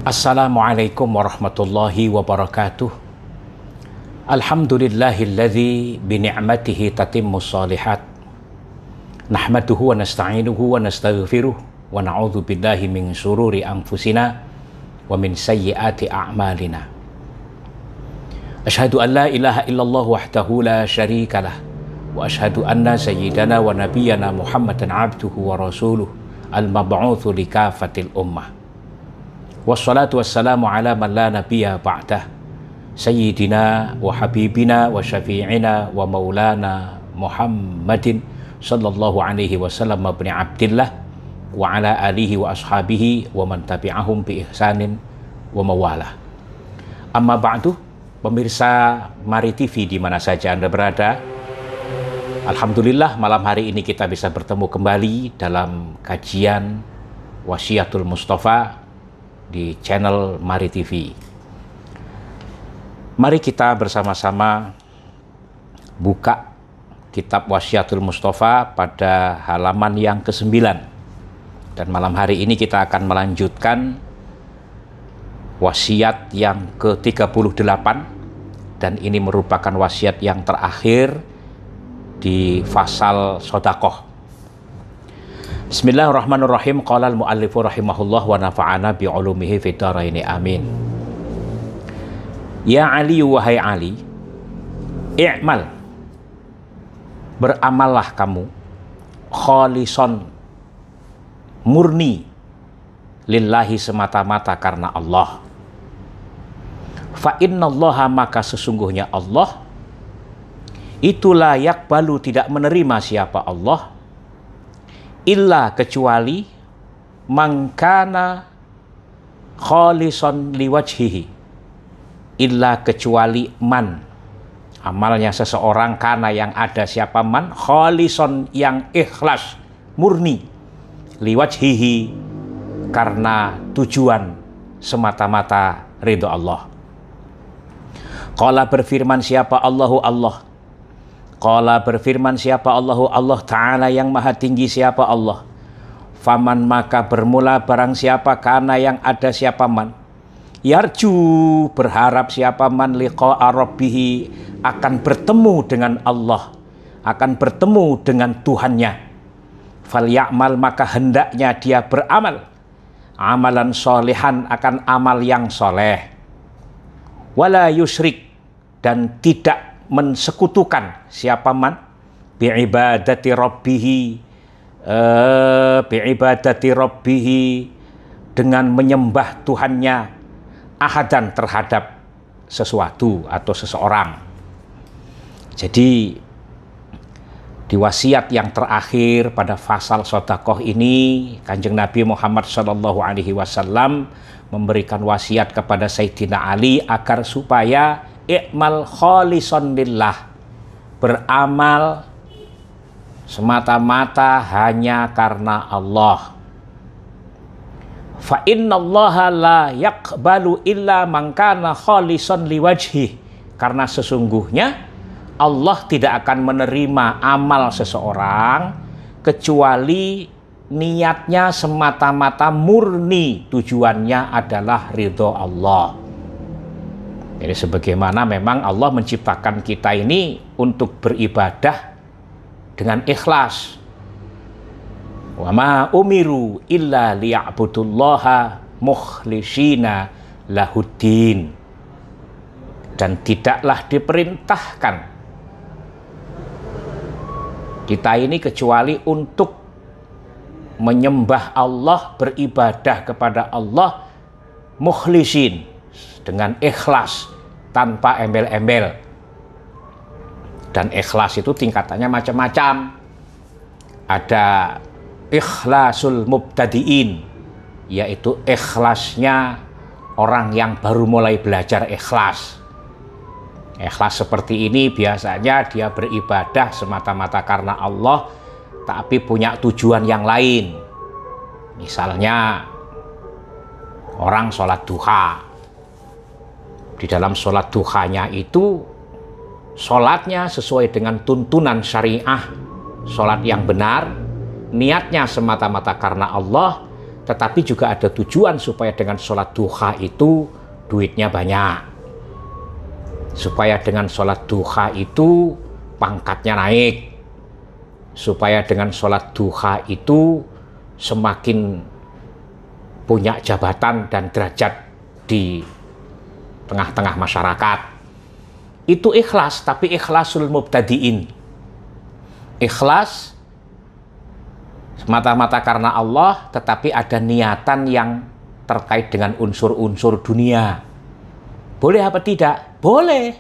Assalamualaikum warahmatullahi wabarakatuh. Alhamdulillahilladzi bini'matihi tatimmus shalihat. Nahmaduhu wa nasta'inuhu wa nastaghfiruh wa na'udzu billahi min syururi anfusina wa min sayyiati a'malina. Asyhadu an la ilaha illallah wahdahu la syarikalah wa asyhadu anna sayyidana wa nabiyyana Muhammadan abduhu wa rasuluh al-mab'utsu likafatil ummah. Wassalatu wassalamu ala man la nabiyya ba'dah sayyidina wa habibina wa syafi'ina wa maulana Muhammadin sallallahu alaihi wasallam ibn Abdillah wa ala alihi wa ashabihi wa man tabi'ahum bi ihsanin wa mawalah. Amma ba'du, pemirsa Mari TV di mana saja Anda berada, alhamdulillah malam hari ini kita bisa bertemu kembali dalam kajian Wasiatul Mustafa di channel Mari TV. Mari kita bersama-sama buka kitab Wasiatul Mustafa pada halaman yang ke-9. Dan malam hari ini kita akan melanjutkan wasiat yang ke-38, dan ini merupakan wasiat yang terakhir di fasal sodakoh. Bismillahirrahmanirrahim. Qala al-muallifu rahimahullah wa nafa'ana bi'ulumihi fid dharaini amin. Ya Ali, wahai Ali, i'mal, beramallah kamu, kholison, murni, lillahi, semata-mata karena Allah. Fa innallaha, maka sesungguhnya Allah itu la yakbalu, tidak menerima siapa Allah, illa, kecuali mangkana kholison liwajhihi, illa, kecuali man, amalnya seseorang, kana yang ada siapa man, kholison yang ikhlas, murni, liwajhihi, karena tujuan semata-mata ridho Allah. Qala, berfirman siapa Allahu Allah, Qala, berfirman siapa Allahu Allah Ta'ala yang maha tinggi siapa Allah. Faman, maka bermula barang siapa, kana yang ada siapa man, yarju, berharap siapa man, liqa'a rabbihi, akan bertemu dengan Allah, akan bertemu dengan Tuhannya. Falya'mal, maka hendaknya dia beramal, amalan solehan, akan amal yang soleh. Wala yusyrik, dan tidak mensekutukan siapa man, bi'ibadati rabbihi, dengan menyembah Tuhannya, ahadan, terhadap sesuatu atau seseorang. Jadi di wasiat yang terakhir pada fasal sodakoh ini, Kanjeng Nabi Muhammad SAW memberikan wasiat kepada Sayyidina Ali agar supaya i'mal kholison lillah, beramal semata-mata hanya karena Allah. Fa innallaha la yaqbalu illa man kana kholison liwajhi, karena sesungguhnya Allah tidak akan menerima amal seseorang kecuali niatnya semata-mata murni, tujuannya adalah ridho Allah. Jadi sebagaimana memang Allah menciptakan kita ini untuk beribadah dengan ikhlas. Wa ma umiru illa liya'budullaha mukhlishina lahuddin. Dan tidaklah diperintahkan kita ini kecuali untuk menyembah Allah, beribadah kepada Allah mukhlisin, dengan ikhlas, tanpa embel-embel. Dan ikhlas itu tingkatannya macam-macam. Ada ikhlasul mubtadiin, yaitu ikhlasnya orang yang baru mulai belajar ikhlas. Ikhlas seperti ini biasanya dia beribadah semata-mata karena Allah, tapi punya tujuan yang lain. Misalnya orang sholat duha, di dalam sholat duhanya itu sholatnya sesuai dengan tuntunan syariah, sholat yang benar, niatnya semata-mata karena Allah, tetapi juga ada tujuan supaya dengan sholat duha itu duitnya banyak, supaya dengan sholat duha itu pangkatnya naik, supaya dengan sholat duha itu semakin punya jabatan dan derajat di tengah-tengah masyarakat. Itu ikhlas, tapi ikhlasul mubtadi'in. Ikhlas semata-mata karena Allah, tetapi ada niatan yang terkait dengan unsur-unsur dunia. Boleh apa tidak? Boleh.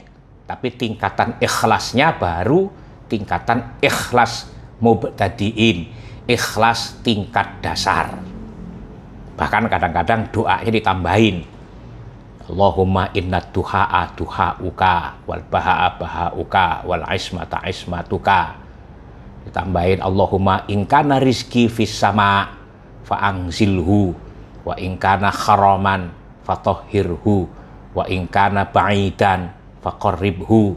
Tapi tingkatan ikhlasnya baru tingkatan ikhlas mubtadi'in. Ikhlas tingkat dasar. Bahkan kadang-kadang doanya ditambahin. Allahumma inna duha'a duha'uka wal baha'a baha'uka wal ismata ismatuka. Ditambahin Allahumma ingkana rizki fis sama fa'angzilhu wa ingkana kharaman fatahhirhu wa ingkana ba'idan faqarribhu.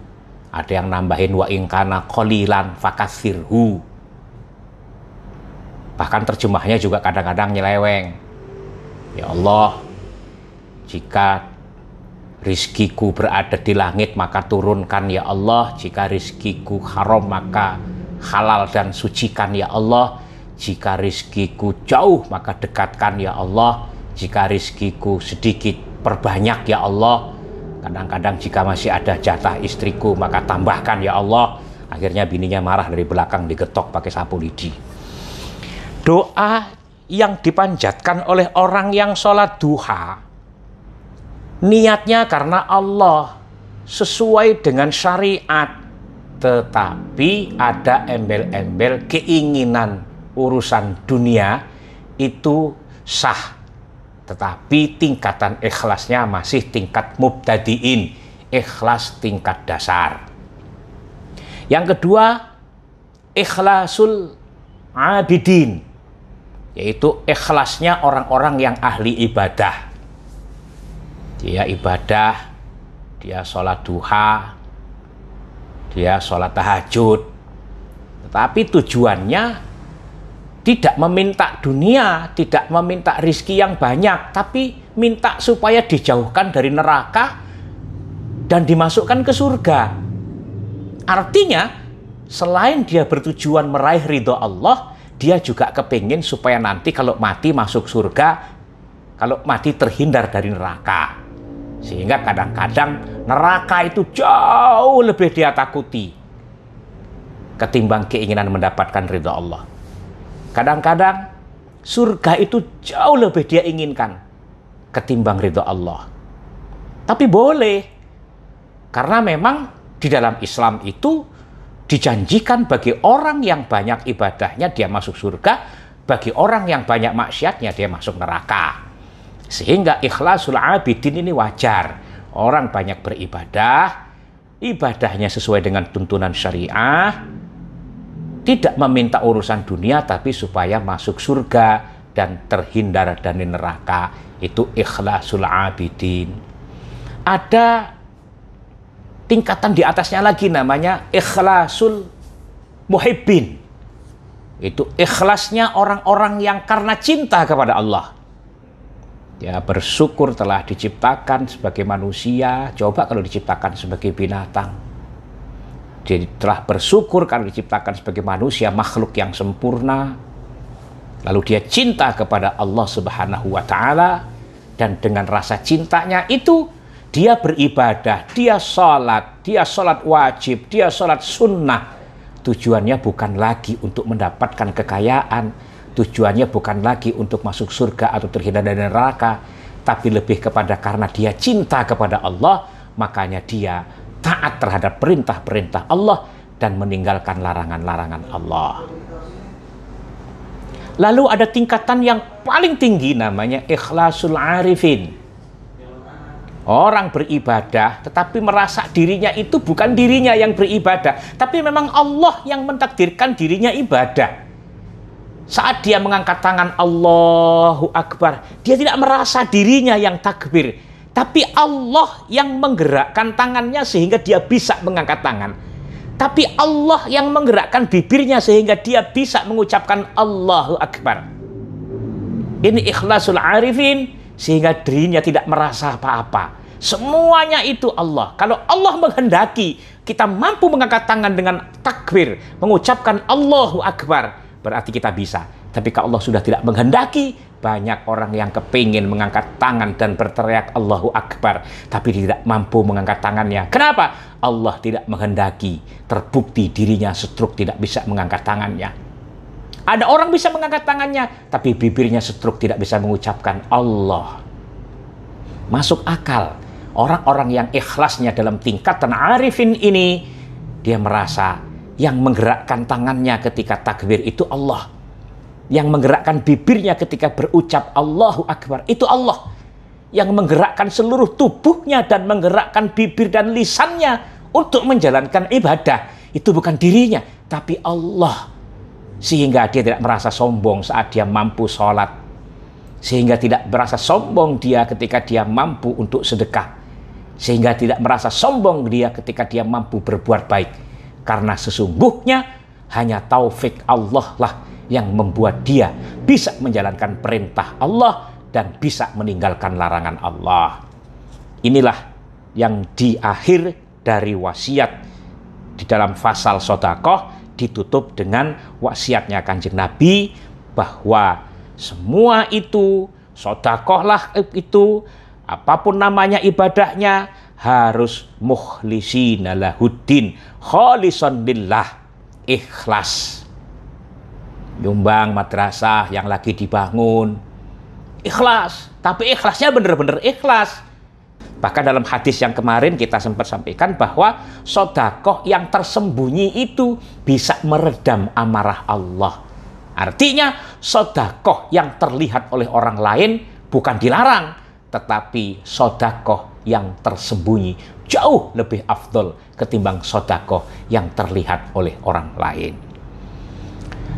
Ada yang nambahin wa ingkana qalilan fakathirhu. Bahkan terjemahnya juga kadang-kadang nyeleweng. Ya Allah, jika rizkiku berada di langit maka turunkan ya Allah, jika rizkiku haram maka halal dan sucikan ya Allah, jika rizkiku jauh maka dekatkan ya Allah, jika rizkiku sedikit perbanyak ya Allah, kadang-kadang jika masih ada jatah istriku maka tambahkan ya Allah. Akhirnya bininya marah dari belakang, digetok pakai sapu lidi. Doa yang dipanjatkan oleh orang yang sholat duha, niatnya karena Allah, sesuai dengan syariat, tetapi ada embel-embel keinginan urusan dunia, itu sah. Tetapi tingkatan ikhlasnya masih tingkat mubtadi'in, ikhlas tingkat dasar. Yang kedua, ikhlasul abidin, yaitu ikhlasnya orang-orang yang ahli ibadah. Dia ibadah, dia sholat duha, dia sholat tahajud, tetapi tujuannya tidak meminta dunia, tidak meminta rizki yang banyak, tapi minta supaya dijauhkan dari neraka dan dimasukkan ke surga. Artinya, selain dia bertujuan meraih ridho Allah, dia juga kepingin supaya nanti kalau mati masuk surga, kalau mati terhindar dari neraka. Sehingga kadang-kadang neraka itu jauh lebih dia takuti ketimbang keinginan mendapatkan ridha Allah. Kadang-kadang surga itu jauh lebih dia inginkan ketimbang ridha Allah. Tapi boleh, karena memang di dalam Islam itu dijanjikan bagi orang yang banyak ibadahnya dia masuk surga, bagi orang yang banyak maksiatnya dia masuk neraka. Sehingga ikhlasul abidin ini wajar. Orang banyak beribadah, ibadahnya sesuai dengan tuntunan syariah, tidak meminta urusan dunia, tapi supaya masuk surga dan terhindar dari neraka. Itu ikhlasul abidin. Ada tingkatan di atasnya lagi, namanya ikhlasul muhibbin. Itu ikhlasnya orang-orang yang karena cinta kepada Allah. Ya, bersyukur telah diciptakan sebagai manusia. Coba kalau diciptakan sebagai binatang. Jadi telah bersyukur kalau diciptakan sebagai manusia, makhluk yang sempurna. Lalu dia cinta kepada Allah Subhanahu wa Ta'ala, dan dengan rasa cintanya itu dia beribadah, dia sholat wajib, dia sholat sunnah. Tujuannya bukan lagi untuk mendapatkan kekayaan, tujuannya bukan lagi untuk masuk surga atau terhindar dari neraka, tapi lebih kepada karena dia cinta kepada Allah, makanya dia taat terhadap perintah-perintah Allah dan meninggalkan larangan-larangan Allah. Lalu ada tingkatan yang paling tinggi, namanya ikhlasul arifin. Orang beribadah tetapi merasa dirinya itu bukan dirinya yang beribadah, tapi memang Allah yang mentakdirkan dirinya ibadah. Saat dia mengangkat tangan Allahu Akbar, dia tidak merasa dirinya yang takbir, tapi Allah yang menggerakkan tangannya sehingga dia bisa mengangkat tangan. Tapi Allah yang menggerakkan bibirnya sehingga dia bisa mengucapkan Allahu Akbar. Ini ikhlasul arifin, sehingga dirinya tidak merasa apa-apa. Semuanya itu Allah. Kalau Allah menghendaki kita mampu mengangkat tangan dengan takbir, mengucapkan Allahu Akbar, berarti kita bisa. Tapi kalau Allah sudah tidak menghendaki, banyak orang yang kepingin mengangkat tangan dan berteriak Allahu Akbar, tapi tidak mampu mengangkat tangannya. Kenapa? Allah tidak menghendaki. Terbukti dirinya stroke, tidak bisa mengangkat tangannya. Ada orang bisa mengangkat tangannya, tapi bibirnya stroke, tidak bisa mengucapkan Allah. Masuk akal. Orang-orang yang ikhlasnya dalam tingkatan arifin ini, dia merasa yang menggerakkan tangannya ketika takbir itu Allah. Yang menggerakkan bibirnya ketika berucap Allahu Akbar itu Allah. Yang menggerakkan seluruh tubuhnya dan menggerakkan bibir dan lisannya untuk menjalankan ibadah itu bukan dirinya, tapi Allah. Sehingga dia tidak merasa sombong saat dia mampu sholat. Sehingga tidak merasa sombong dia ketika dia mampu untuk sedekah. Sehingga tidak merasa sombong dia ketika dia mampu berbuat baik. Karena sesungguhnya hanya taufik Allah lah yang membuat dia bisa menjalankan perintah Allah dan bisa meninggalkan larangan Allah. Inilah yang di akhir dari wasiat di dalam fasal sodakoh, ditutup dengan wasiatnya Kanjeng Nabi bahwa semua itu, sodakohlah itu, apapun namanya ibadahnya, harus mukhlisina lahuddin, kholisan lillah, ikhlas. Nyumbang madrasah yang lagi dibangun, ikhlas, tapi ikhlasnya benar-benar ikhlas. Bahkan dalam hadis yang kemarin kita sempat sampaikan bahwa sodakoh yang tersembunyi itu bisa meredam amarah Allah. Artinya sodakoh yang terlihat oleh orang lain bukan dilarang, tetapi sodakoh yang tersembunyi jauh lebih afdol ketimbang sodakoh yang terlihat oleh orang lain.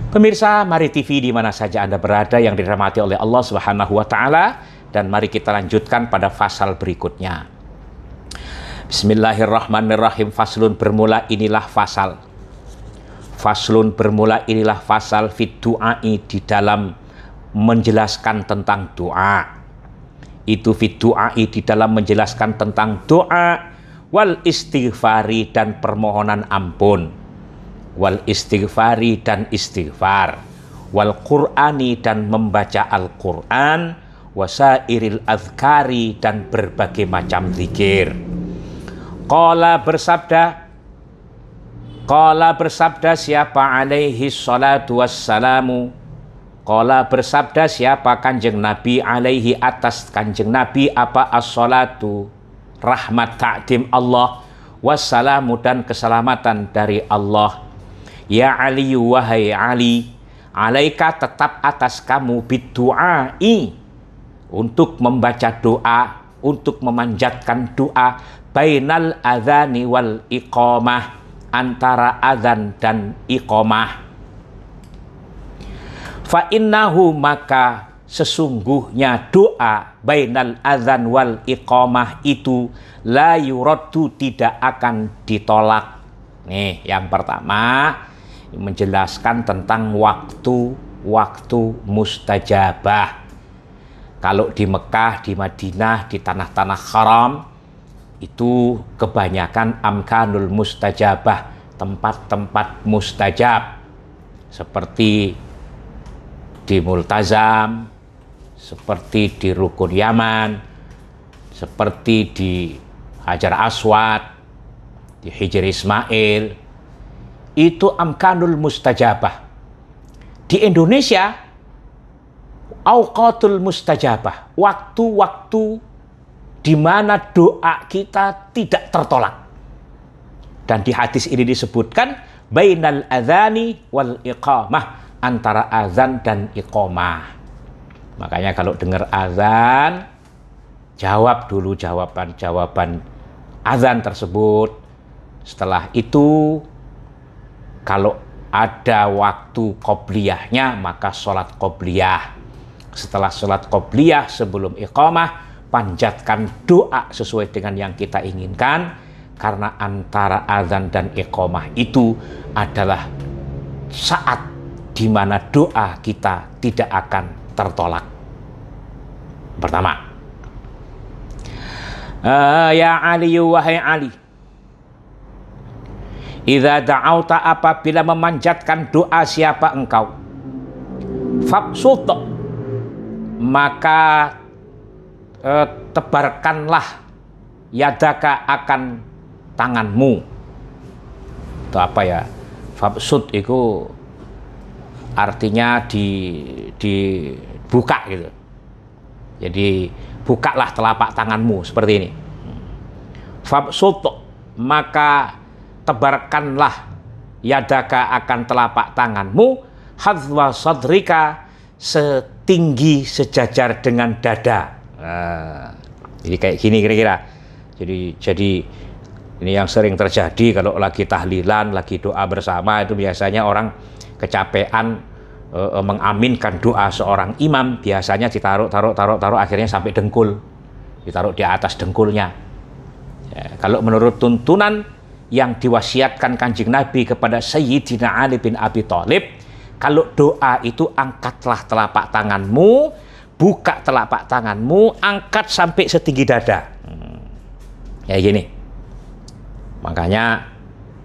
Pemirsa Mari TV di mana saja Anda berada yang dirahmati oleh Allah Subhanahu wa taala, dan mari kita lanjutkan pada fasal berikutnya. Bismillahirrahmanirrahim. Faslun bermula inilah fasal. Faslun bermula inilah fasal fit du'ai, di dalam menjelaskan tentang doa. Itu fit du'ai, di dalam menjelaskan tentang doa, wal istighfari, dan permohonan ampun, wal istighfari, dan istighfar, wal qur'ani, dan membaca Al-Quran, wasairil azkari, dan berbagai macam zikir. Qala bersabda siapa alaihi salatu wassalamu, qala bersabda siapa Kanjeng Nabi, alaihi atas Kanjeng Nabi apa, as-salatu rahmat ta'dim Allah, wassalamu, dan keselamatan dari Allah. Ya Ali, wahai Ali, alaika, tetap atas kamu, biddu'ai, untuk membaca doa, untuk memanjatkan doa, bainal adzani wal iqamah, antara adzan dan iqamah. Fa innahu, maka sesungguhnya doa bainal adzan wal iqamah itu la yuraddu, tidak akan ditolak. Nih, yang pertama menjelaskan tentang waktu mustajabah. Kalau di Mekah, di Madinah, di tanah-tanah haram, itu kebanyakan amkanul mustajabah, tempat-tempat mustajab, seperti di Multazam, seperti di Rukun Yaman, seperti di Hajar Aswad, di Hijr Ismail. Itu amkanul mustajabah. Di Indonesia, auqatul mustajabah, waktu-waktu di mana doa kita tidak tertolak. Dan di hadis ini disebutkan bainal adzani wal iqamah, antara azan dan iqamah. Makanya kalau dengar azan, jawab dulu jawaban azan tersebut. Setelah itu, kalau ada waktu qobliyahnya, maka sholat qobliyah. Setelah sholat qobliyah sebelum iqamah, panjatkan doa sesuai dengan yang kita inginkan, karena antara azan dan iqamah itu adalah saat di mana doa kita tidak akan tertolak. Pertama, ya Ali, wahai Ali, idza da'auta, apabila memanjatkan doa siapa engkau, fabsut, maka tebarkanlah yadaka akan tanganmu. Itu apa ya? Fabsut itu artinya dibuka gitu. Jadi bukalah telapak tanganmu seperti ini. Fabsut, maka tebarkanlah yadaka akan telapak tanganmu, hadwa sadrika, setinggi sejajar dengan dada. Jadi kayak gini kira-kira. Jadi ini yang sering terjadi kalau lagi tahlilan, lagi doa bersama, itu biasanya orang kecapean mengaminkan doa seorang imam, biasanya ditaruh akhirnya sampai dengkul, ditaruh di atas dengkulnya. Ya, kalau menurut tuntunan yang diwasiatkan Kanjeng Nabi kepada Sayyidina Ali bin Abi Thalib, kalau doa itu angkatlah telapak tanganmu, buka telapak tanganmu, angkat sampai setinggi dada. Ya gini. Makanya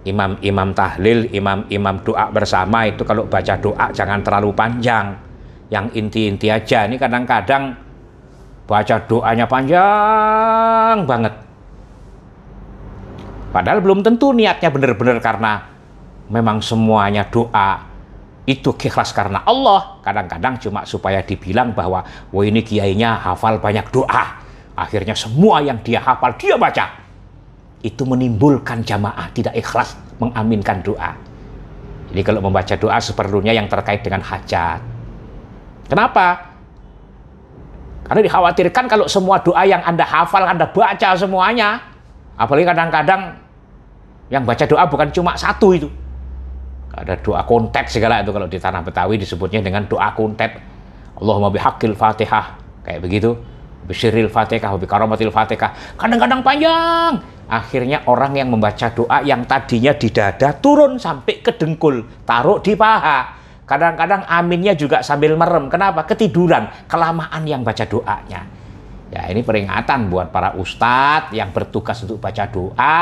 imam tahlil, imam doa bersama itu kalau baca doa jangan terlalu panjang, yang inti-inti aja. Ini kadang-kadang baca doanya panjang banget, padahal belum tentu niatnya benar-benar karena memang semuanya doa itu ikhlas karena Allah. Kadang-kadang cuma supaya dibilang bahwa wah ini kiainya hafal banyak doa, akhirnya semua yang dia hafal dia baca. Itu menimbulkan jamaah tidak ikhlas mengaminkan doa. Jadi kalau membaca doa seperlunya yang terkait dengan hajat. Kenapa? Karena dikhawatirkan kalau semua doa yang Anda hafal, Anda baca semuanya, apalagi kadang-kadang yang baca doa bukan cuma satu itu. Ada doa kontet segala itu, kalau di tanah Betawi disebutnya dengan doa kontet. Allahumma bihaqqil Fatihah, kayak begitu. Bisyiril Fatihah, bikaromatil Fatihah. Kadang-kadang panjang. Akhirnya orang yang membaca doa yang tadinya di dada turun sampai ke dengkul, taruh di paha. Kadang-kadang aminnya juga sambil merem. Kenapa? Ketiduran, kelamaan yang baca doanya. Ya, ini peringatan buat para ustadz yang bertugas untuk baca doa.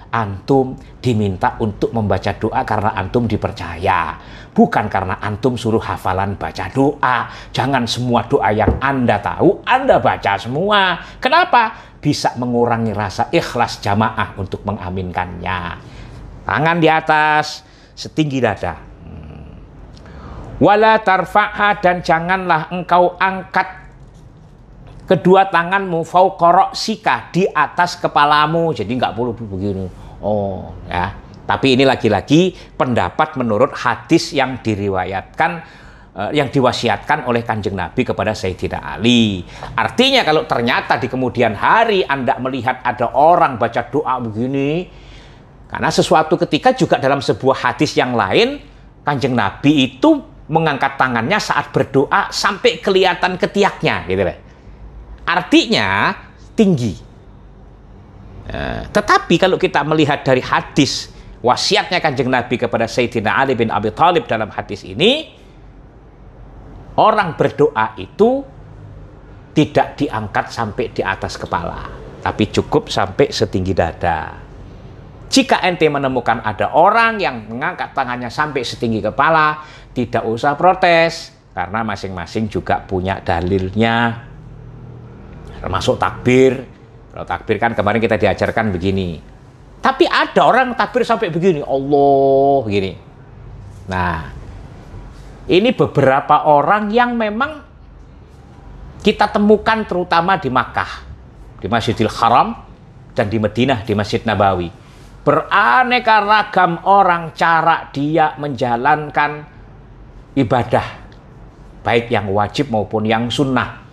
Antum diminta untuk membaca doa karena antum dipercaya, bukan karena antum suruh hafalan baca doa. Jangan semua doa yang Anda tahu Anda baca semua. Kenapa? Bisa mengurangi rasa ikhlas jamaah untuk mengaminkannya. Tangan di atas setinggi dada. Wala tarfa'ha, dan janganlah engkau angkat kedua tanganmu fauqa ra'sika, di atas kepalamu. Jadi nggak perlu begini. Oh, ya. Tapi ini lagi-lagi pendapat menurut hadis yang diriwayatkan, yang diwasiatkan oleh Kanjeng Nabi kepada Sayyidina Ali. Artinya kalau ternyata di kemudian hari Anda melihat ada orang baca doa begini, karena sesuatu ketika juga dalam sebuah hadis yang lain, Kanjeng Nabi itu mengangkat tangannya saat berdoa sampai kelihatan ketiaknya, gitu loh. Artinya tinggi. Tetapi kalau kita melihat dari hadis wasiatnya Kanjeng Nabi kepada Sayyidina Ali bin Abi Thalib dalam hadis ini, orang berdoa itu tidak diangkat sampai di atas kepala, tapi cukup sampai setinggi dada. Jika ente menemukan ada orang yang mengangkat tangannya sampai setinggi kepala, tidak usah protes, karena masing-masing juga punya dalilnya. Termasuk takbir. Kalau takbir kan kemarin kita diajarkan begini. Tapi ada orang takbir sampai begini, Allah begini. Nah, ini beberapa orang yang memang kita temukan terutama di Makkah, di Masjidil Haram, dan di Madinah, di Masjid Nabawi. Beraneka ragam orang cara dia menjalankan ibadah, baik yang wajib maupun yang sunnah.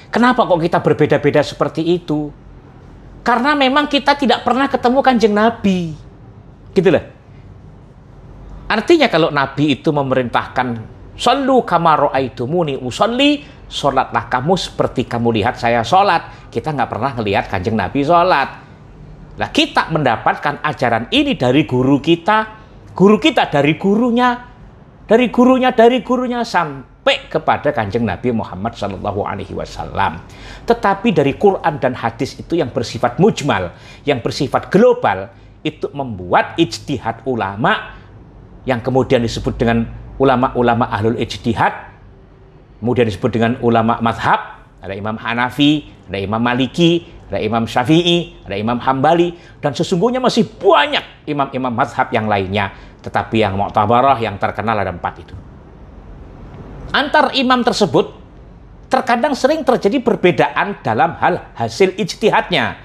Kenapa kok kita berbeda-beda seperti itu? Karena memang kita tidak pernah ketemu Kanjeng Nabi. Gitu loh. Artinya kalau Nabi itu memerintahkan, "Shallu kama ra'aitumuni usolli", sholatlah kamu seperti kamu lihat saya sholat. Kita nggak pernah ngelihat Kanjeng Nabi sholat. Nah, kita mendapatkan ajaran ini dari guru kita dari gurunya, dari gurunya, sampai sampai kepada Kanjeng Nabi Muhammad Sallallahu Alaihi Wasallam. Tetapi dari Quran dan hadis itu yang bersifat mujmal, yang bersifat global, itu membuat ijtihad ulama yang kemudian disebut dengan ulama-ulama ahlul ijtihad, kemudian disebut dengan ulama mazhab. Ada Imam Hanafi, ada Imam Maliki, ada Imam Syafi'i, ada Imam Hambali, dan sesungguhnya masih banyak imam-imam mazhab yang lainnya. Tetapi yang mu'tabarah, yang terkenal ada 4 itu. Antar imam tersebut terkadang sering terjadi perbedaan dalam hal hasil ijtihadnya.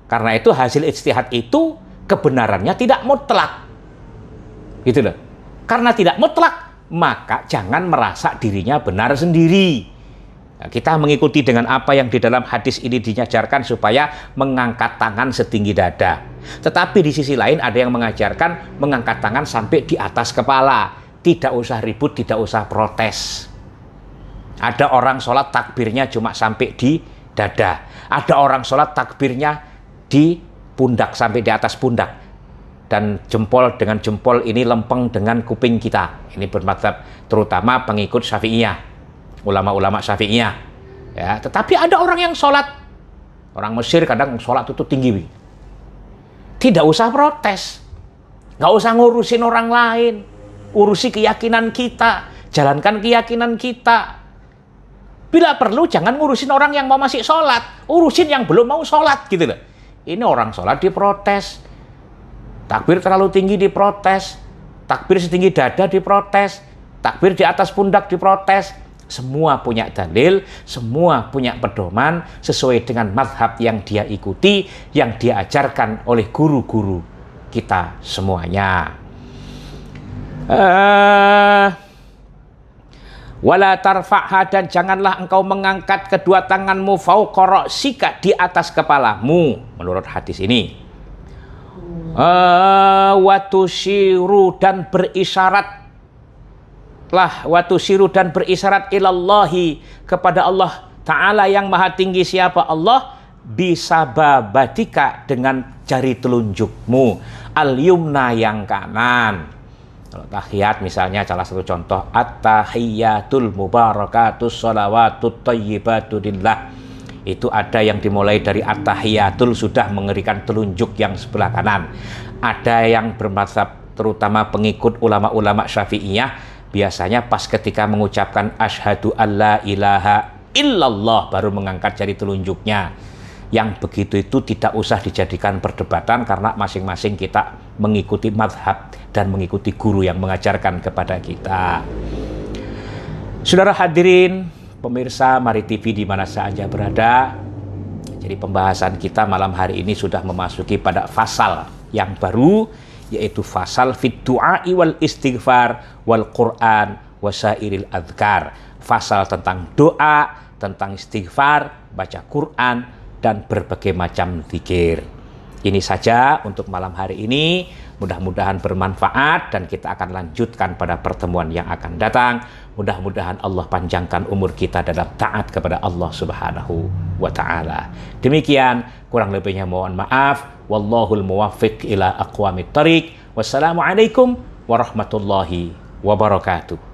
Karena itu hasil ijtihad itu kebenarannya tidak mutlak. Gitu loh. Karena tidak mutlak, maka jangan merasa dirinya benar sendiri. Nah, kita mengikuti dengan apa yang di dalam hadis ini diajarkan supaya mengangkat tangan setinggi dada. Tetapi di sisi lain ada yang mengajarkan mengangkat tangan sampai di atas kepala. Tidak usah ribut, tidak usah protes. Ada orang sholat takbirnya cuma sampai di dada. Ada orang sholat takbirnya di pundak, sampai di atas pundak. Dan jempol dengan jempol ini lempeng dengan kuping kita. Ini bermadzhab terutama pengikut Syafi'iyah, ulama-ulama Syafi'iyah. Ya, tetapi ada orang yang sholat, orang Mesir kadang sholat itu tinggi. Tidak usah protes, nggak usah ngurusin orang lain, urusi keyakinan kita, jalankan keyakinan kita. Bila perlu jangan ngurusin orang yang mau masih sholat, urusin yang belum mau sholat gitu loh. Ini orang sholat diprotes, takbir terlalu tinggi diprotes, takbir setinggi dada diprotes, takbir di atas pundak diprotes. Semua punya dalil, semua punya pedoman sesuai dengan mazhab yang dia ikuti, yang dia ajarkan oleh guru-guru kita semuanya. Wala tarfa'ha, dan janganlah engkau mengangkat kedua tanganmu fauqa ra'sika, di atas kepalamu, menurut hadis ini. Watushiru, dan berisyarat watushiru, dan berisyarat ilallahi, kepada Allah Ta'ala yang maha tinggi. Siapa Allah? Bisababatika, dengan jari telunjukmu, al-yumna, yang kanan. Kalau tahiyat misalnya, salah satu contoh, at-tahiyyatul mubarakatus sholawatut thayyibatu lillah. Itu ada yang dimulai dari at-tahiyyatul, sudah mengerikan telunjuk yang sebelah kanan. Ada yang bermadzhab terutama pengikut ulama-ulama Syafi'iyah, biasanya pas ketika mengucapkan asyhadu alla ilaha illallah baru mengangkat jari telunjuknya. Yang begitu itu tidak usah dijadikan perdebatan, karena masing-masing kita mengikuti mazhab dan mengikuti guru yang mengajarkan kepada kita. Saudara hadirin, pemirsa Mari TV di mana saja berada. Jadi pembahasan kita malam hari ini sudah memasuki pada fasal yang baru, yaitu fasal fit du'a'i wal istighfar wal Qur'an wasairil adhkar. Fasal tentang doa, tentang istighfar, baca Quran, dan berbagai macam zikir. Ini saja untuk malam hari ini. Mudah-mudahan bermanfaat, dan kita akan lanjutkan pada pertemuan yang akan datang. Mudah-mudahan Allah panjangkan umur kita dalam taat kepada Allah Subhanahu wa Ta'ala. Demikian, kurang lebihnya mohon maaf. Wallahul muwaffiq ila aqwamit thariq. Wassalamualaikum warahmatullahi wabarakatuh.